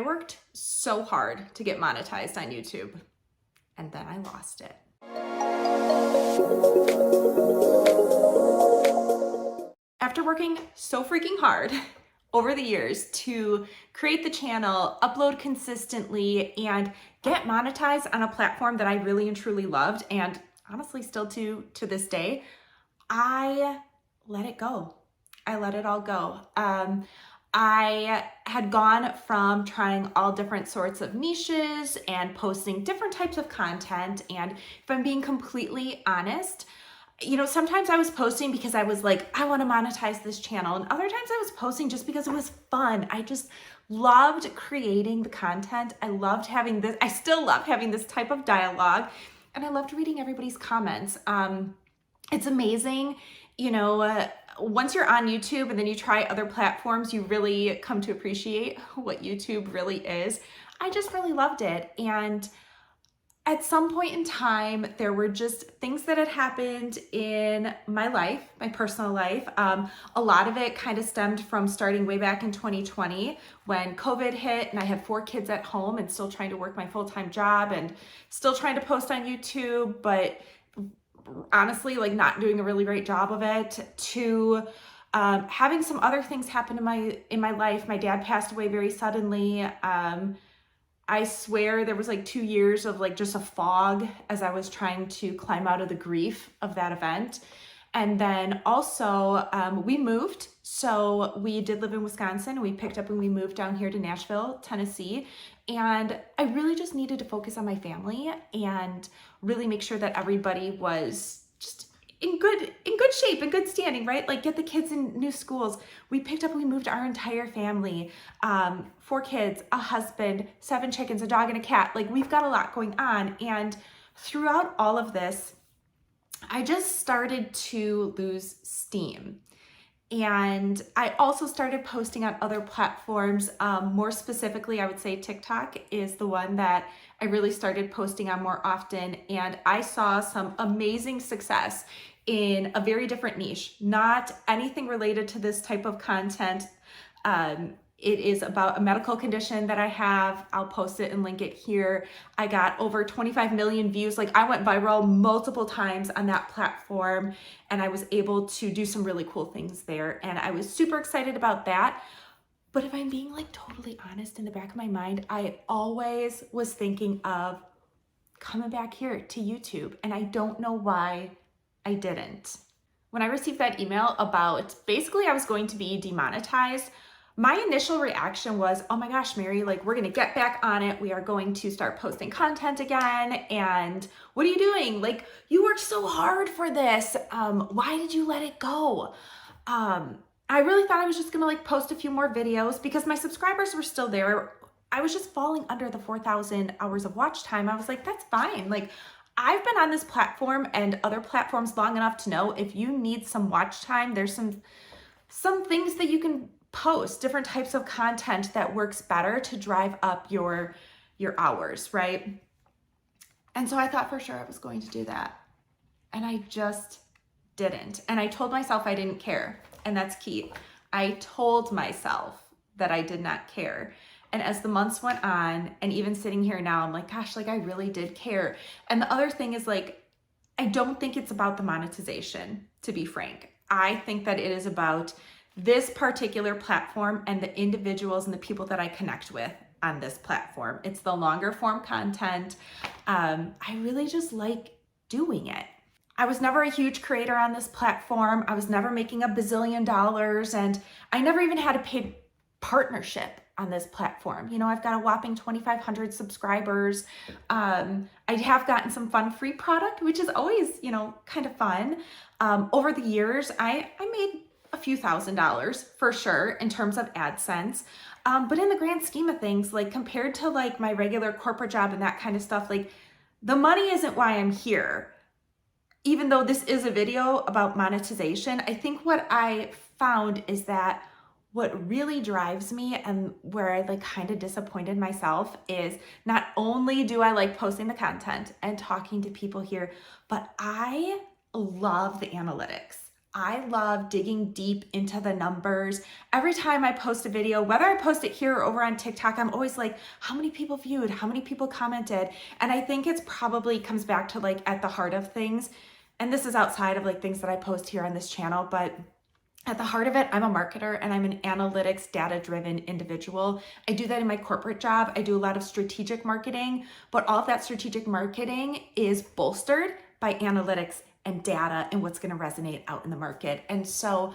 I worked so hard to get monetized on YouTube, and then I lost it. After working so freaking hard over the years to create the channel, upload consistently, and get monetized on a platform that I really and truly loved, and honestly still to this day, I let it go. I let it all go. I had gone from trying all different sorts of niches and posting different types of content. And if I'm being completely honest, sometimes I was posting because I was like, I want to monetize this channel. And other times I was posting just because it was fun. I just loved creating the content. I loved having this. I still love having this type of dialogue. And I loved reading everybody's comments. It's amazing, once you're on YouTube and then you try other platforms, you really come to appreciate what YouTube really is. I just really loved it. And at some point in time, there were just things that had happened in my life, my personal life. A lot of it kind of stemmed from starting way back in 2020 when COVID hit and I had 4 kids at home and still trying to work my full-time job and still trying to post on YouTube, but honestly, like not doing a really great job of it, to having some other things happen in my life. My dad passed away very suddenly. I swear there was like 2 years of like just a fog as I was trying to climb out of the grief of that event. And then also we moved. So we did live in Wisconsin. We picked up and we moved down here to Nashville, Tennessee. And I really just needed to focus on my family and really make sure that everybody was just in good shape, in good standing, right? Like get the kids in new schools. We picked up and we moved our entire family, 4 kids, a husband, 7 chickens, a dog and a cat. Like we've got a lot going on. And throughout all of this, I just started to lose steam. And I also started posting on other platforms. More specifically, I would say TikTok is the one that I really started posting on more often. And I saw some amazing success in a very different niche, not anything related to this type of content. It is about a medical condition that I have. I'll post it and link it here. I got over 25 million views. Like I went viral multiple times on that platform and I was able to do some really cool things there. And I was super excited about that. But if I'm being like totally honest, in the back of my mind, I always was thinking of coming back here to YouTube. And I don't know why I didn't. When I received that email about basically I was going to be demonetized, my initial reaction was, oh my gosh, Mary, like we're gonna get back on it. We are going to start posting content again. And what are you doing? Like you worked so hard for this. Why did you let it go? I really thought I was just gonna like post a few more videos because my subscribers were still there. I was just falling under the 4,000 hours of watch time. I was like, that's fine. Like I've been on this platform and other platforms long enough to know if you need some watch time, there's some things that you can post, different types of content that works better to drive up your hours, right? And so I thought for sure I was going to do that. And I just didn't. And I told myself I didn't care. And that's key. I told myself that I did not care. And as the months went on, and even sitting here now, I'm like, gosh, like I really did care. And the other thing is like, I don't think it's about the monetization, to be frank. I think that it is about this particular platform and the individuals and the people that I connect with on this platform. It's the longer form content. I really just like doing it. I was never a huge creator on this platform. I was never making $1 bazillion and I never even had a paid partnership on this platform. I've got a whopping 2,500 subscribers. I have gotten some fun free product, which is always, kind of fun. Over the years, I made a few $1,000s for sure in terms of AdSense. But in the grand scheme of things, like compared to like my regular corporate job and that kind of stuff, like the money isn't why I'm here. Even though this is a video about monetization, I think what I found is that what really drives me and where I like kind of disappointed myself is not only do I like posting the content and talking to people here, but I love the analytics. I love digging deep into the numbers. Every time I post a video, whether I post it here or over on TikTok, I'm always like, how many people viewed? How many people commented? And I think it's probably comes back to like at the heart of things. And this is outside of like things that I post here on this channel, but at the heart of it, I'm a marketer and I'm an analytics data-driven individual. I do that in my corporate job. I do a lot of strategic marketing, but all of that strategic marketing is bolstered by analytics and data and what's going to resonate out in the market. And so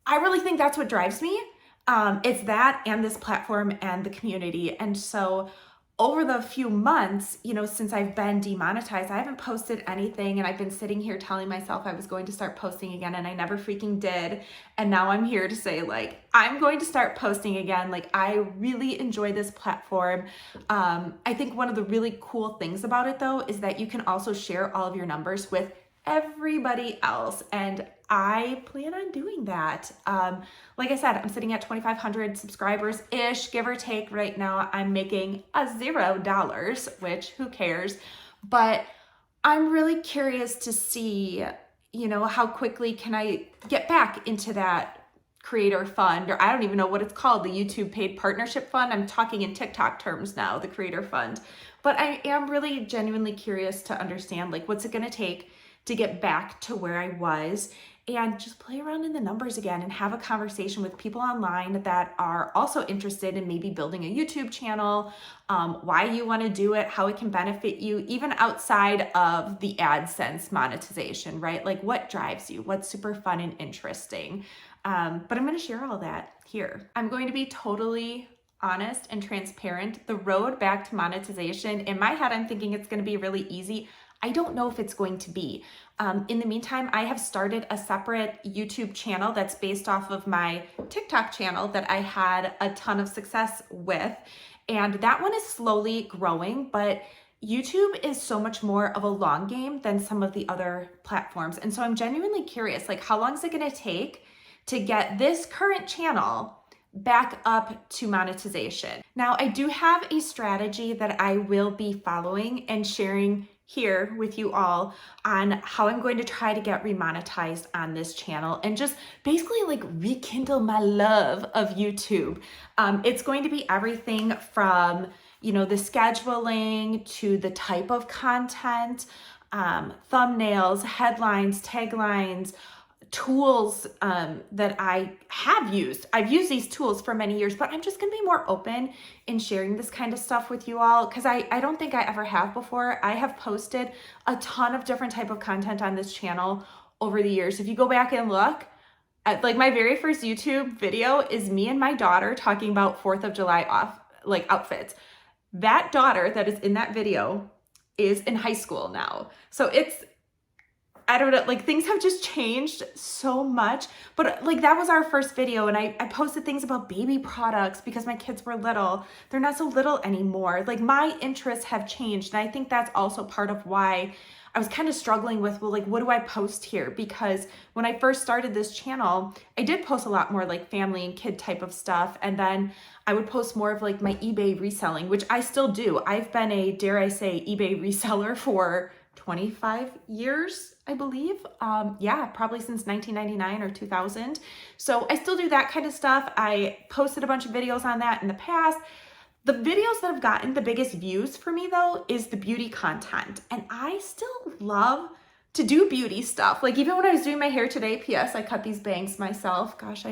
I really think that's what drives me. It's that and this platform and the community. And so over the few months, since I've been demonetized, I haven't posted anything, and I've been sitting here telling myself I was going to start posting again, and I never freaking did. And now I'm here to say, like, I'm going to start posting again. Like, I really enjoy this platform. I think one of the really cool things about it, though, is that you can also share all of your numbers with everybody else, and I plan on doing that. Like I said, I'm sitting at 2,500 subscribers-ish, give or take. Right now, I'm making $0, which who cares? But I'm really curious to see, how quickly can I get back into that creator fund, or I don't even know what it's called, the YouTube paid partnership fund. I'm talking in TikTok terms now, the creator fund. But I am really genuinely curious to understand, like, what's it gonna take to get back to where I was and just play around in the numbers again and have a conversation with people online that are also interested in maybe building a YouTube channel, why you want to do it, how it can benefit you, even outside of the AdSense monetization, right? Like, what drives you, what's super fun and interesting. But I'm going to share all that here. I'm going to be totally honest and transparent. The road back to monetization, in my head, I'm thinking it's going to be really easy. I don't know if it's going to be. In the meantime, I have started a separate YouTube channel that's based off of my TikTok channel that I had a ton of success with. And that one is slowly growing, but YouTube is so much more of a long game than some of the other platforms. And so I'm genuinely curious, like, how long is it going to take to get this current channel back up to monetization? Now, I do have a strategy that I will be following and sharing here with you all on how I'm going to try to get remonetized on this channel and just basically like rekindle my love of YouTube. It's going to be everything from, the scheduling to the type of content, thumbnails, headlines, taglines, tools that I have used. I've used these tools for many years, but I'm just gonna be more open in sharing this kind of stuff with you all because I don't think I ever have before. I have posted a ton of different type of content on this channel over the years. If you go back and look at, like, my very first YouTube video is me and my daughter talking about 4th of July outfits. That daughter that is in that video is in high school now. So I don't know, like, things have just changed so much, but like, that was our first video, and I posted things about baby products because my kids were little. They're not so little anymore. Like, my interests have changed, and I think that's also part of why I was kind of struggling with, well, like, what do I post here? Because when I first started this channel, I did post a lot more like family and kid type of stuff, and then I would post more of like my eBay reselling, which I still do. I've been a, dare I say, eBay reseller for 25 years, I believe. Probably since 1999 or 2000. So I still do that kind of stuff. I posted a bunch of videos on that in the past. The videos that have gotten the biggest views for me, though, is the beauty content. And I still love to do beauty stuff. Like, even when I was doing my hair today, P.S., I cut these bangs myself. Gosh,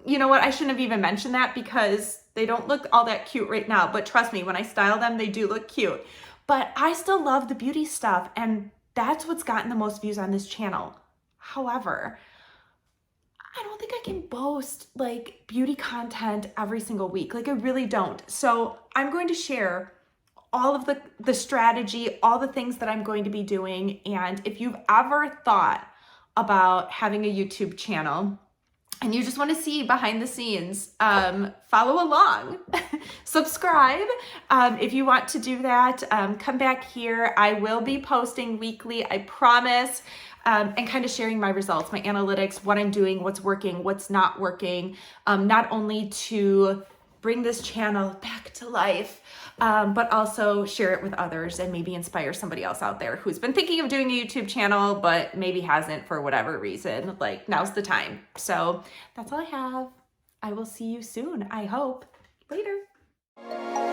you know what? I shouldn't have even mentioned that because they don't look all that cute right now. But trust me, when I style them, they do look cute. But I still love the beauty stuff, and that's what's gotten the most views on this channel. However, I don't think I can boast like beauty content every single week. Like, I really don't. So I'm going to share all of the strategy, all the things that I'm going to be doing. And if you've ever thought about having a YouTube channel and you just want to see behind the scenes, follow along, subscribe. If you want to do that, come back here. I will be posting weekly, I promise, and kind of sharing my results, my analytics, what I'm doing, what's working, what's not working, not only to bring this channel back to life, but also share it with others and maybe inspire somebody else out there who's been thinking of doing a YouTube channel, but maybe hasn't for whatever reason. Like, now's the time. So that's all I have. I will see you soon, I hope. Later.